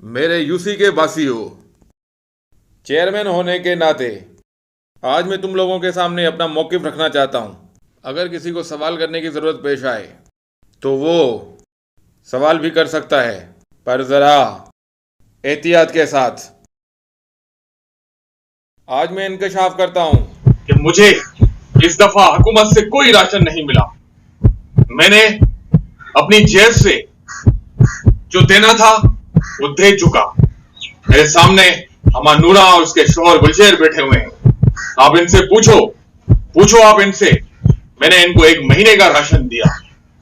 मेरे यूसी के वासियों, चेयरमैन होने के नाते आज मैं तुम लोगों के सामने अपना मौक़िफ़ रखना चाहता हूँ। अगर किसी को सवाल करने की ज़रूरत पेश आए तो वो सवाल भी कर सकता है, पर ज़रा एहतियात के साथ। आज मैं इंकशाफ करता हूँ कि मुझे इस दफ़ा हुकूमत से कोई राशन नहीं मिला। मैंने अपनी जेब से जो देना था वो दे चुका। मेरे सामने अमा नूरा और उसके शोहर गुलशेर बैठे हुए हैं। आप इनसे पूछो आप इनसे। मैंने इनको 1 महीने का राशन दिया।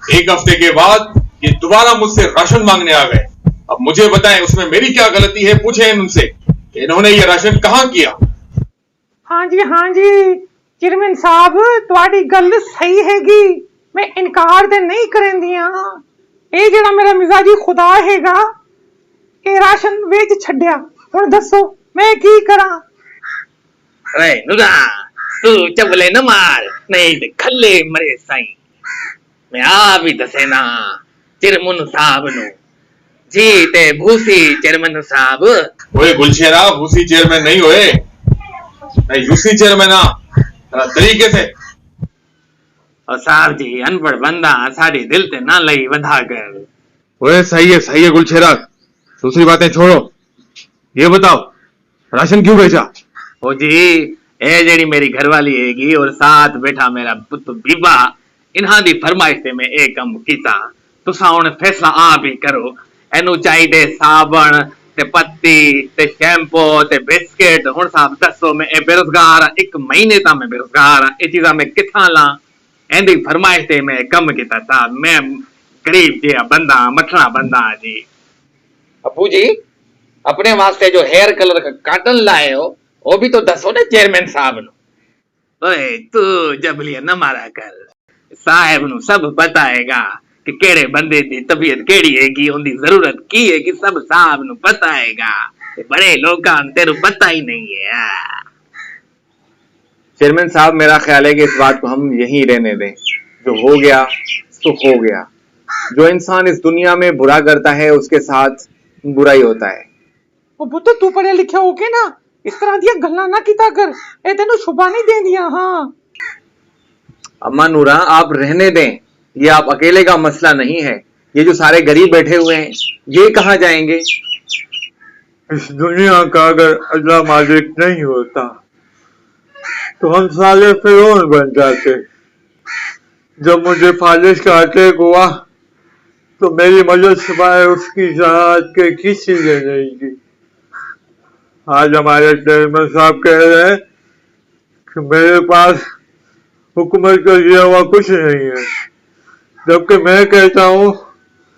1 हफ्ते के बाद ये दोबारा मुझसे राशन मांगने आ गए। अब मुझे बताएं उसमें मेरी क्या गलती है। पूछें इनसे कि इन्होंने ये राशन कहां किया। हाँ जी चेयरमैन साहब, तुम्हारी गल सही हैगी। मैं इनकार ते नहीं करें दिया। ये जड़ा मेरा मिजाजी खुदा हैगा, ये राशन वेच छड्या। हुण दसो मैं की करा। अरे नुरा, तू चबले न मार, नहीं ते खल्ले मरे साई। मैं आप ही दसे ना चेयरमैन साहब नु। जी ते भूसी चेयरमैन साहब। ओए गुलशेरा, भूसी चेयरमैन नहीं होए, मैं यूसी चेयरमैन हाँ। तरीके से। और साहब जी अनपढ़ बंदा साड़ी दिल ते ना लई वधा कर। ओए सही है गुलशेरा, दूसरी बातें छोड़ो। ये बताओ राशन क्यों भेजा। ओ जी, ए जेड़ी मेरी घरवाली हैगी और साथ बैठा मेरा पुत बीबा, इन्हां दी फरमाइश ते मैं ए कम कीता। तुसा हुण फैसला आप ही करो। एनु चाहिए साबण ते पत्ती ते शैम्पू ते बिस्किट। हुण साहब दसो, मैं बेरोजगार 1 महीने ता मैं बेरोजगार ए चीज़ां मैं किथां ला। एंदी फरमाइश ते मैं कम कीता साहब। मैं गरीब जिहा बंदा, मठड़ा बंदा जी। अबू जी, अपने वास्ते जो हेयर कलर का काटन लाए हो वो भी तो दसो ना चेयरमैन साहब नु। ओए तू जबलिया न मारा कर। साहब नु सब पता हैगा कि केड़े बंदे दी तबीयत केड़ी हैगी, उनकी जरूरत की है कि सब साहब नु पता हैगा। बड़े लोगां तेरू पता ही नहीं है। चेयरमैन साहब, मेरा ख्याल है कि इस बात को हम यहीं रहने दें। जो हो गया सो हो गया। जो इंसान इस दुनिया में बुरा करता है उसके साथ बुरा ही होता है। ओ पुत, तू पढ़े लिखे होके ना इस तरह दिया गल्ला ना कीता कर। ए तेनू शुभा नहीं दे दिया। हाँ अम्मा नूरा, आप रहने दें। ये आप अकेले का मसला नहीं है। ये जो सारे गरीब बैठे हुए हैं ये कहाँ जाएंगे। इस दुनिया का अगर अल्लाह मालिक नहीं होता तो हम साले फिरौन बन जाते। जब मुझे फालिश का अटैक हुआ तो मेरी मदद सिवाय उसकी जहाज के किसी ने नहीं की। आज हमारे चेयरमैन साहब कह रहे हैं कि मेरे पास हुकूमत का दिया हुआ कुछ नहीं है, जबकि मैं कहता हूँ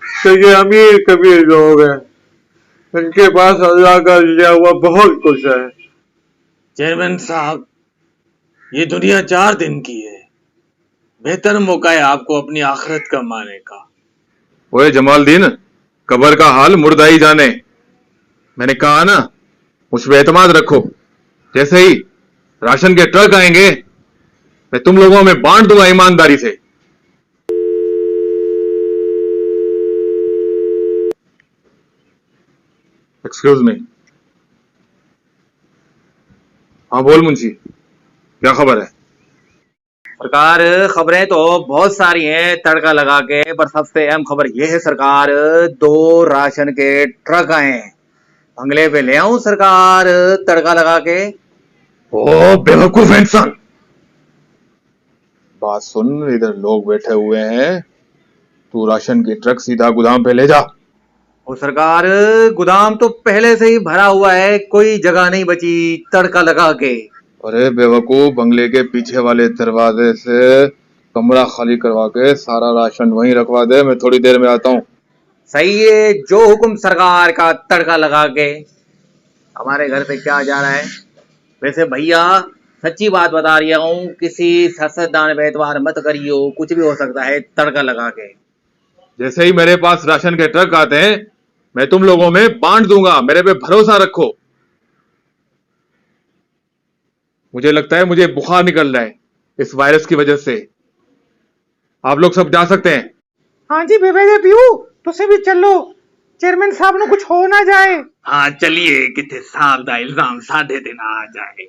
कि ये अमीर कबीर लोग हैं, इनके पास अल्लाह का दिया हुआ बहुत कुछ है। चेयरमैन साहब, ये दुनिया 4 दिन की है। बेहतर मौका है आपको अपनी आखिरत कमाने का। ओए जमालदीन, कब्र का हाल मुर्दा ही जाने। मैंने कहा ना, मुझ पे एतमाद रखो। जैसे ही राशन के ट्रक आएंगे मैं तुम लोगों में बांट दूंगा ईमानदारी से। Excuse me. हाँ बोल मुंशी, क्या खबर है। सरकार, खबरें तो बहुत सारी हैं तड़का लगा के, पर सबसे अहम खबर यह है सरकार, 2 राशन के ट्रक आए हैं। बंगले पे ले आऊं सरकार तड़का लगा के। ओ बेवकूफ इंसान, बात सुन। इधर लोग बैठे हुए हैं, तू राशन की ट्रक सीधा गोदाम पे ले जा। और सरकार, गोदाम तो पहले से ही भरा हुआ है, कोई जगह नहीं बची तड़का लगा के। अरे बेवकूफ, बंगले के पीछे वाले दरवाजे से कमरा खाली करवा के सारा राशन वहीं रखवा दे। मैं थोड़ी देर में आता हूँ। सही है, जो हुक्म सरकार का तड़का लगा के। हमारे घर से क्या जा रहा है। वैसे भैया सच्ची बात बता रही हूँ, किसी सियासतदान पे एतबार मत करियो, कुछ भी हो सकता है तड़का लगा के। जैसे ही मेरे पास राशन के ट्रक आते हैं मैं तुम लोगों में बांट दूंगा। मेरे पे भरोसा रखो। मुझे लगता है मुझे बुखार निकल रहा है इस वायरस की वजह से। आप लोग सब जा सकते हैं। हाँ जी बेबे दे पियू, तुसे भी चलो। चेयरमैन साहब ਨੂੰ ਕੁਝ ਹੋ ਨਾ ਜਾਏ। हाँ चलिए किथे साहब दा इल्जाम साधे ते ना आ जाए।